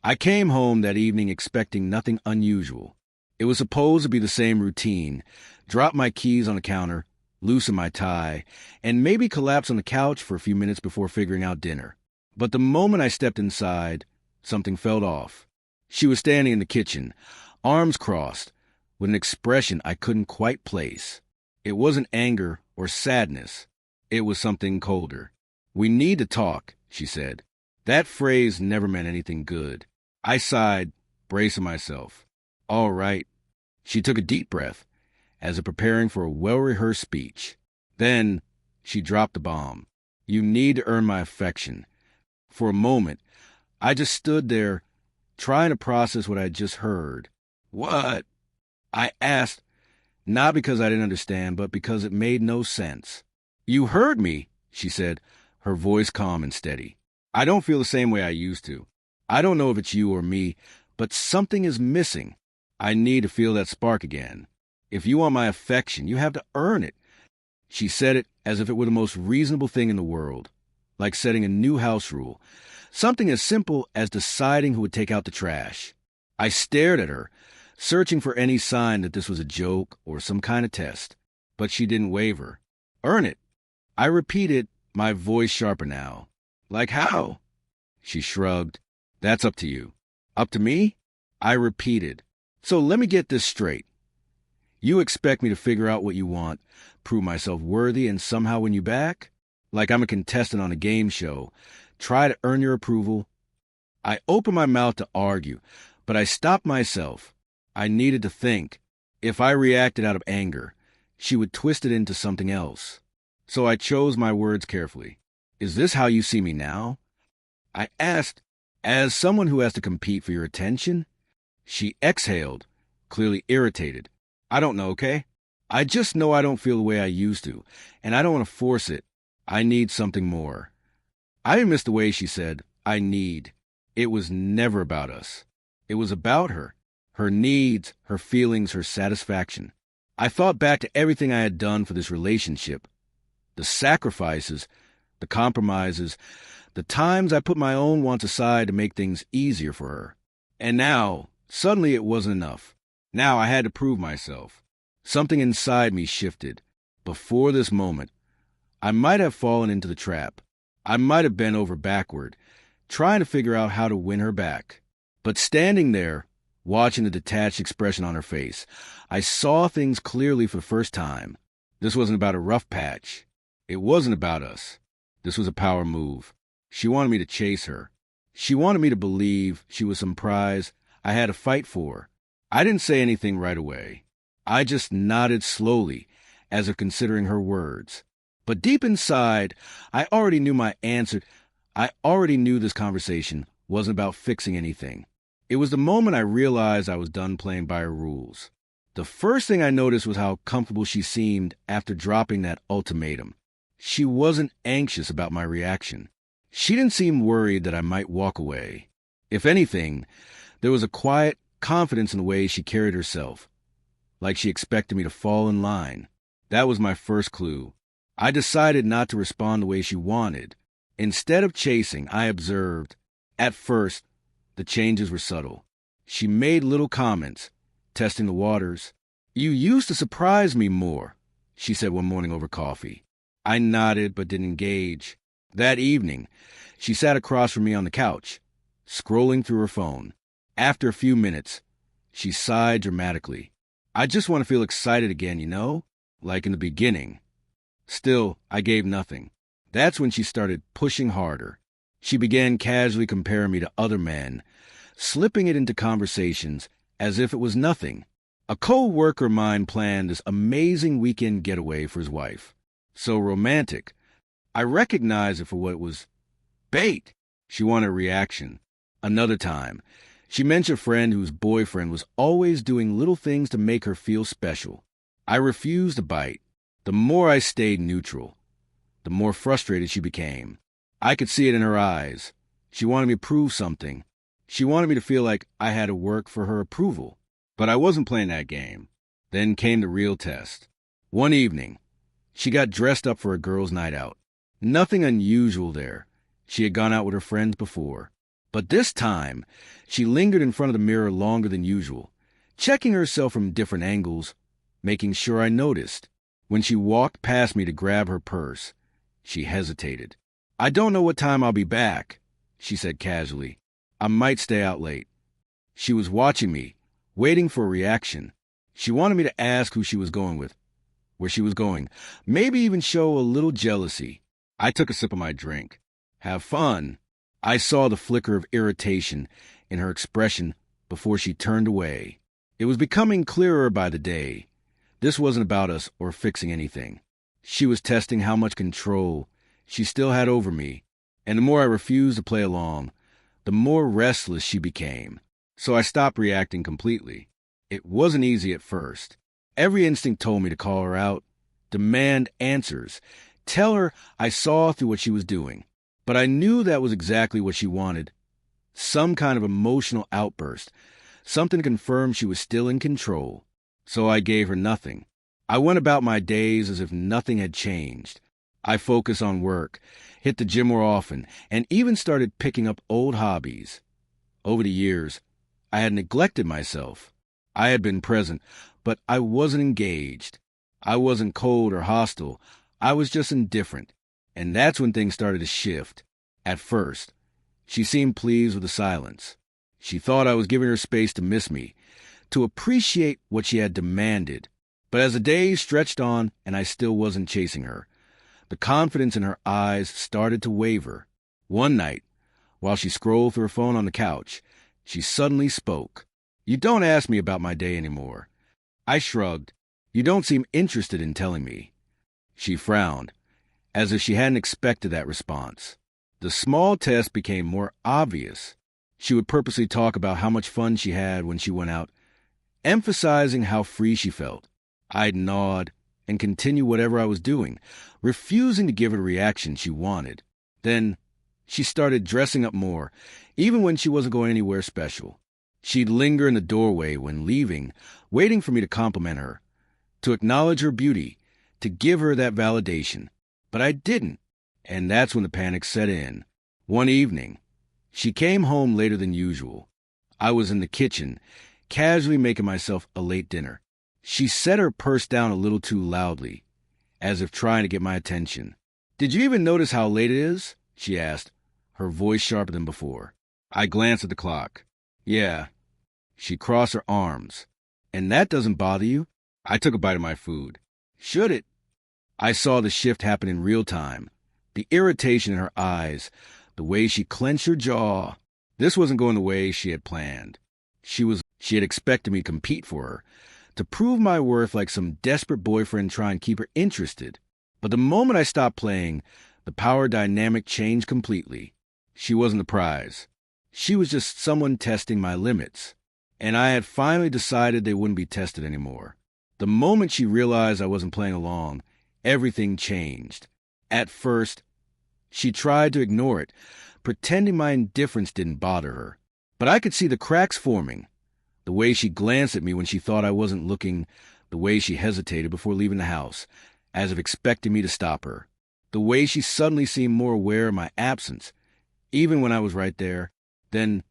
I came home that evening expecting nothing unusual. It was supposed to be the same routine: drop my keys on the counter, loosen my tie, and maybe collapse on the couch for a few minutes before figuring out dinner. But the moment I stepped inside, something felt off. She was standing in the kitchen, arms crossed, with an expression I couldn't quite place. It wasn't anger or sadness. It was something colder. "We need to talk," she said. That phrase never meant anything good. I sighed, bracing myself. "All right." She took a deep breath, as if preparing for a well-rehearsed speech. Then she dropped the bomb. "You need to earn my affection." For a moment, I just stood there, trying to process what I had just heard. "What?" I asked, not because I didn't understand, but because it made no sense. "You heard me," she said, her voice calm and steady. "I don't feel the same way I used to. I don't know if it's you or me, but something is missing. I need to feel that spark again. If you want my affection, you have to earn it." She said it as if it were the most reasonable thing in the world, like setting a new house rule, something as simple as deciding who would take out the trash. I stared at her, searching for any sign that this was a joke or some kind of test, but she didn't waver. "Earn it," I repeated, my voice sharper now. "Like how?" She shrugged. "That's up to you." "Up to me?" I repeated. "So let me get this straight. You expect me to figure out what you want, prove myself worthy, and somehow win you back? Like I'm a contestant on a game show. Try to earn your approval?" I opened my mouth to argue, but I stopped myself. I needed to think. If I reacted out of anger, she would twist it into something else. So I chose my words carefully. "Is this how you see me now?" I asked, "As someone who has to compete for your attention?" She exhaled, clearly irritated. "I don't know, okay? I just know I don't feel the way I used to, and I don't want to force it. I need something more." I didn't miss the way she said, "I need." It was never about us. It was about her. Her needs, her feelings, her satisfaction. I thought back to everything I had done for this relationship. The sacrifices, the compromises, the times I put my own wants aside to make things easier for her. And now, suddenly it wasn't enough. Now I had to prove myself. Something inside me shifted. Before this moment, I might have fallen into the trap. I might have bent over backward, trying to figure out how to win her back. But standing there, watching the detached expression on her face, I saw things clearly for the first time. This wasn't about a rough patch. It wasn't about us. This was a power move. She wanted me to chase her. She wanted me to believe she was some prize I had to fight for. I didn't say anything right away. I just nodded slowly, as if considering her words. But deep inside, I already knew my answer. I already knew this conversation wasn't about fixing anything. It was the moment I realized I was done playing by her rules. The first thing I noticed was how comfortable she seemed after dropping that ultimatum. She wasn't anxious about my reaction. She didn't seem worried that I might walk away. If anything, there was a quiet confidence in the way she carried herself, like she expected me to fall in line. That was my first clue. I decided not to respond the way she wanted. Instead of chasing, I observed. At first, the changes were subtle. She made little comments, testing the waters. "You used to surprise me more," she said one morning over coffee. I nodded but didn't engage. That evening, she sat across from me on the couch, scrolling through her phone. After a few minutes, she sighed dramatically. "I just want to feel excited again, you know? Like in the beginning." Still, I gave nothing. That's when she started pushing harder. She began casually comparing me to other men, slipping it into conversations as if it was nothing. A co-worker of mine planned this amazing weekend getaway for his wife. So romantic. I recognized it for what it was. Bait. She wanted a reaction. Another time, she mentioned a friend whose boyfriend was always doing little things to make her feel special. I refused to bite. The more I stayed neutral, the more frustrated she became. I could see it in her eyes. She wanted me to prove something. She wanted me to feel like I had to work for her approval. But I wasn't playing that game. Then came the real test. One evening, she got dressed up for a girls' night out. Nothing unusual there. She had gone out with her friends before. But this time, she lingered in front of the mirror longer than usual, checking herself from different angles, making sure I noticed. When she walked past me to grab her purse, she hesitated. "I don't know what time I'll be back," she said casually. "I might stay out late." She was watching me, waiting for a reaction. She wanted me to ask who she was going with, where she was going, maybe even show a little jealousy. I took a sip of my drink. "Have fun." I saw the flicker of irritation in her expression before she turned away. It was becoming clearer by the day. This wasn't about us or fixing anything. She was testing how much control she still had over me, and the more I refused to play along, the more restless she became. So I stopped reacting completely. It wasn't easy at first. Every instinct told me to call her out, demand answers, tell her I saw through what she was doing. But I knew that was exactly what she wanted. Some kind of emotional outburst, something to confirm she was still in control. So I gave her nothing. I went about my days as if nothing had changed. I focused on work, hit the gym more often, and even started picking up old hobbies. Over the years, I had neglected myself. I had been present, but I wasn't engaged. I wasn't cold or hostile. I was just indifferent. And that's when things started to shift. At first, she seemed pleased with the silence. She thought I was giving her space to miss me, to appreciate what she had demanded. But as the days stretched on and I still wasn't chasing her, the confidence in her eyes started to waver. One night, while she scrolled through her phone on the couch, she suddenly spoke. "You don't ask me about my day anymore." I shrugged. "You don't seem interested in telling me." She frowned, as if she hadn't expected that response. The small test became more obvious. She would purposely talk about how much fun she had when she went out, emphasizing how free she felt. I'd nod and continue whatever I was doing, refusing to give her the reaction she wanted. Then she started dressing up more, even when she wasn't going anywhere special. She'd linger in the doorway when leaving, waiting for me to compliment her, to acknowledge her beauty, to give her that validation. But I didn't, and that's when the panic set in. One evening, she came home later than usual. I was in the kitchen, casually making myself a late dinner. She set her purse down a little too loudly, as if trying to get my attention. "Did you even notice how late it is?" she asked, her voice sharper than before. I glanced at the clock. "Yeah." She crossed her arms. "And that doesn't bother you?" I took a bite of my food. "Should it?" I saw the shift happen in real time. The irritation in her eyes, the way she clenched her jaw. This wasn't going the way she had planned. She had expected me to compete for her, to prove my worth like some desperate boyfriend trying to keep her interested. But the moment I stopped playing, the power dynamic changed completely. She wasn't the prize. She was just someone testing my limits. And I had finally decided they wouldn't be tested anymore. The moment she realized I wasn't playing along, everything changed. At first, she tried to ignore it, pretending my indifference didn't bother her. But I could see the cracks forming. The way she glanced at me when she thought I wasn't looking, the way she hesitated before leaving the house, as if expecting me to stop her. The way she suddenly seemed more aware of my absence, even when I was right there. Then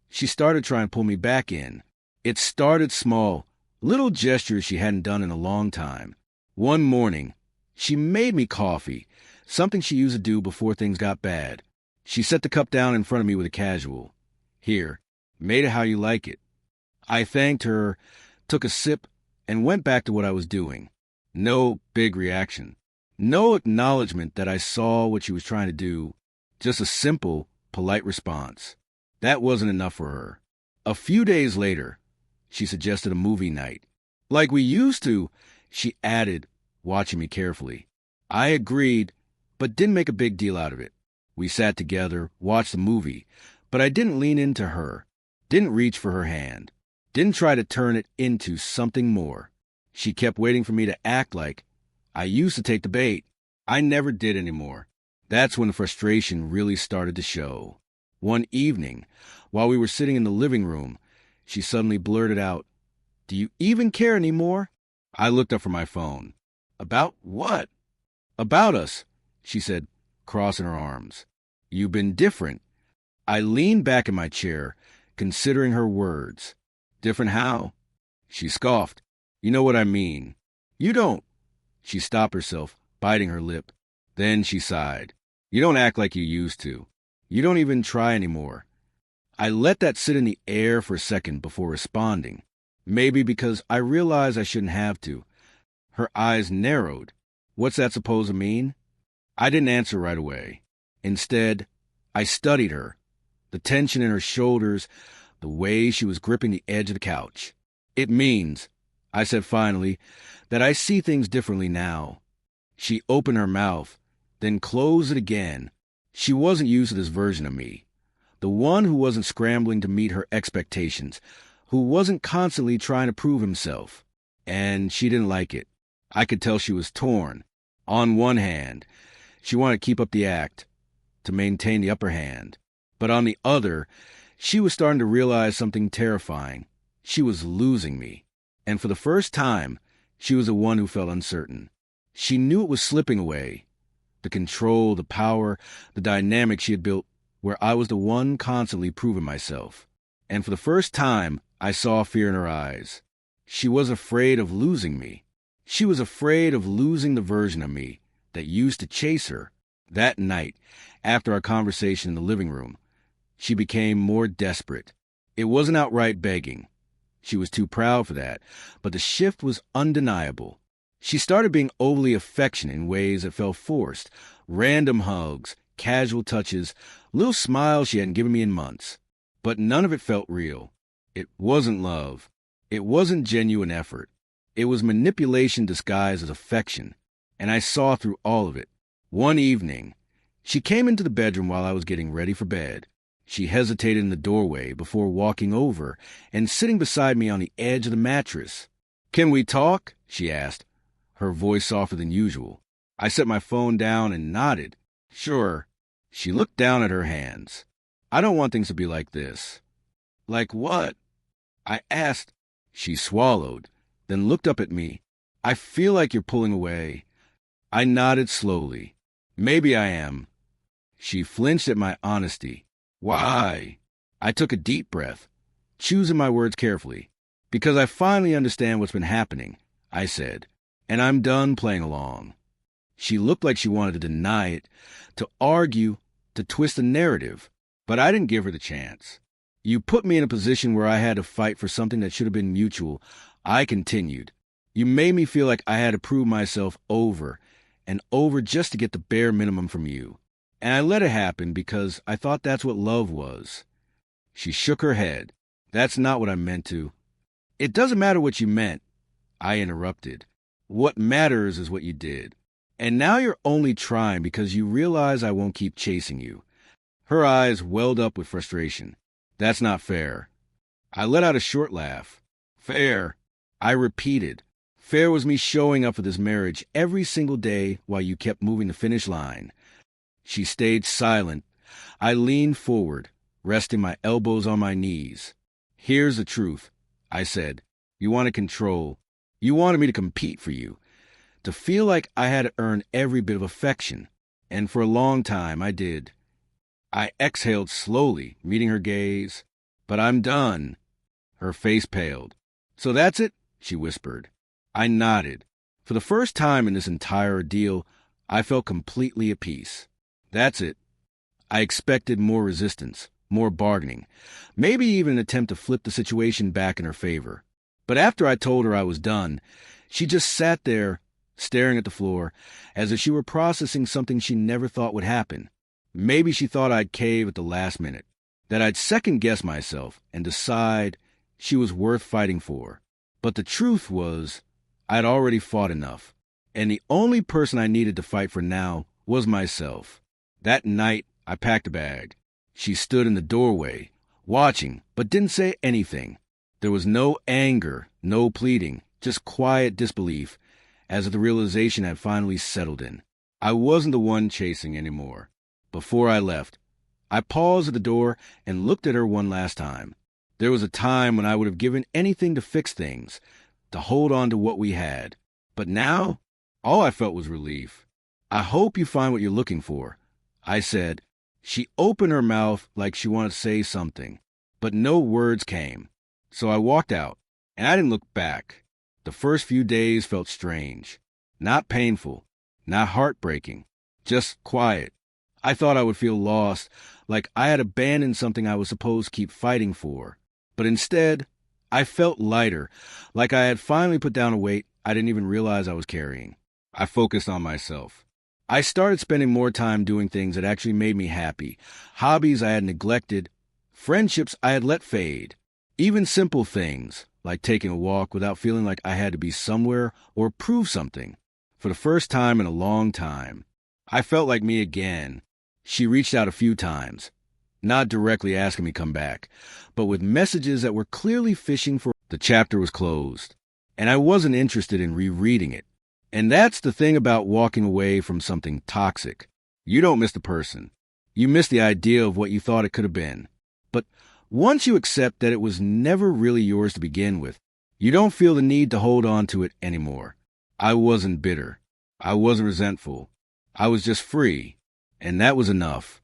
she started trying to pull me back in. It started small, little gestures she hadn't done in a long time. One morning, she made me coffee, something she used to do before things got bad. She set the cup down in front of me with a casual, "Here, made it how you like it." I thanked her, took a sip, and went back to what I was doing. No big reaction. No acknowledgement that I saw what she was trying to do. Just a simple, polite response. That wasn't enough for her. A few days later, she suggested a movie night. "Like we used to," she added, watching me carefully. I agreed, but didn't make a big deal out of it. We sat together, watched the movie, but I didn't lean into her, didn't reach for her hand, didn't try to turn it into something more. She kept waiting for me to act like I used to take the bait. I never did anymore. That's when the frustration really started to show. One evening, while we were sitting in the living room, she suddenly blurted out, "Do you even care anymore?" I looked up from my phone. "About what?" "About us," she said, crossing her arms. "You've been different. I leaned back in my chair, considering her words. Different how? She scoffed. You know what I mean. You don't. She stopped herself, biting her lip. Then she sighed. You don't act like you used to. You don't even try anymore. I let that sit in the air for a second before responding. Maybe because I realized I shouldn't have to. Her eyes narrowed. What's that supposed to mean? I didn't answer right away. Instead, I studied her. The tension in her shoulders, the way she was gripping the edge of the couch. It means, I said finally, that I see things differently now. She opened her mouth, then closed it again. She wasn't used to this version of me. The one who wasn't scrambling to meet her expectations, who wasn't constantly trying to prove himself. And she didn't like it. I could tell she was torn. On one hand, she wanted to keep up the act, to maintain the upper hand. But on the other, she was starting to realize something terrifying. She was losing me. And for the first time, she was the one who felt uncertain. She knew it was slipping away. The control, the power, the dynamic she had built, where I was the one constantly proving myself. And for the first time, I saw fear in her eyes. She was afraid of losing me. She was afraid of losing the version of me that used to chase her. That night, after our conversation in the living room, she became more desperate. It wasn't outright begging. She was too proud for that, but the shift was undeniable. She started being overly affectionate in ways that felt forced. Random hugs, casual touches, little smiles she hadn't given me in months. But none of it felt real. It wasn't love. It wasn't genuine effort. It was manipulation disguised as affection, and I saw through all of it. One evening, she came into the bedroom while I was getting ready for bed. She hesitated in the doorway before walking over and sitting beside me on the edge of the mattress. "Can we talk?" she asked, her voice softer than usual. I set my phone down and nodded. "Sure." She looked down at her hands. "I don't want things to be like this." "Like what?" I asked. She swallowed, then looked up at me. "I feel like you're pulling away." I nodded slowly. "Maybe I am." She flinched at my honesty. "Why?" I took a deep breath, choosing my words carefully. "Because I finally understand what's been happening," I said, "and I'm done playing along." She looked like she wanted to deny it, to argue, to twist the narrative, but I didn't give her the chance. "You put me in a position where I had to fight for something that should have been mutual," I continued. "You made me feel like I had to prove myself over and over just to get the bare minimum from you. And I let it happen because I thought that's what love was." She shook her head. "That's not what I meant to." "It doesn't matter what you meant," I interrupted. "What matters is what you did. And now you're only trying because you realize I won't keep chasing you." Her eyes welled up with frustration. "That's not fair." I let out a short laugh. "Fair," I repeated. "Fair was me showing up for this marriage every single day while you kept moving the finish line." She stayed silent. I leaned forward, resting my elbows on my knees. "Here's the truth," I said. "You wanted control. You wanted me to compete for you, to feel like I had to earn every bit of affection. And for a long time, I did." I exhaled slowly, meeting her gaze. "But I'm done." Her face paled. "So that's it?" she whispered. I nodded. For the first time in this entire ordeal, I felt completely at peace. "That's it." I expected more resistance, more bargaining, maybe even an attempt to flip the situation back in her favor. But after I told her I was done, she just sat there, staring at the floor, as if she were processing something she never thought would happen. Maybe she thought I'd cave at the last minute, that I'd second-guess myself and decide she was worth fighting for. But the truth was, I'd already fought enough, and the only person I needed to fight for now was myself. That night, I packed a bag. She stood in the doorway, watching, but didn't say anything. There was no anger, no pleading, just quiet disbelief, as if the realization had finally settled in. I wasn't the one chasing anymore. Before I left, I paused at the door and looked at her one last time. There was a time when I would have given anything to fix things, to hold on to what we had. But now, all I felt was relief. "I hope you find what you're looking for," I said, She opened her mouth like she wanted to say something, but no words came. So I walked out, and I didn't look back. The first few days felt strange. Not painful, not heartbreaking, just quiet. I thought I would feel lost, like I had abandoned something I was supposed to keep fighting for. But instead, I felt lighter, like I had finally put down a weight I didn't even realize I was carrying. I focused on myself. I started spending more time doing things that actually made me happy, hobbies I had neglected, friendships I had let fade, even simple things like taking a walk without feeling like I had to be somewhere or prove something. For the first time in a long time, I felt like me again. She reached out a few times, not directly asking me to come back, but with messages that were clearly fishing for. The chapter was closed, and I wasn't interested in rereading it. And that's the thing about walking away from something toxic. You don't miss the person. You miss the idea of what you thought it could have been. But once you accept that it was never really yours to begin with, you don't feel the need to hold on to it anymore. I wasn't bitter. I wasn't resentful. I was just free. And that was enough.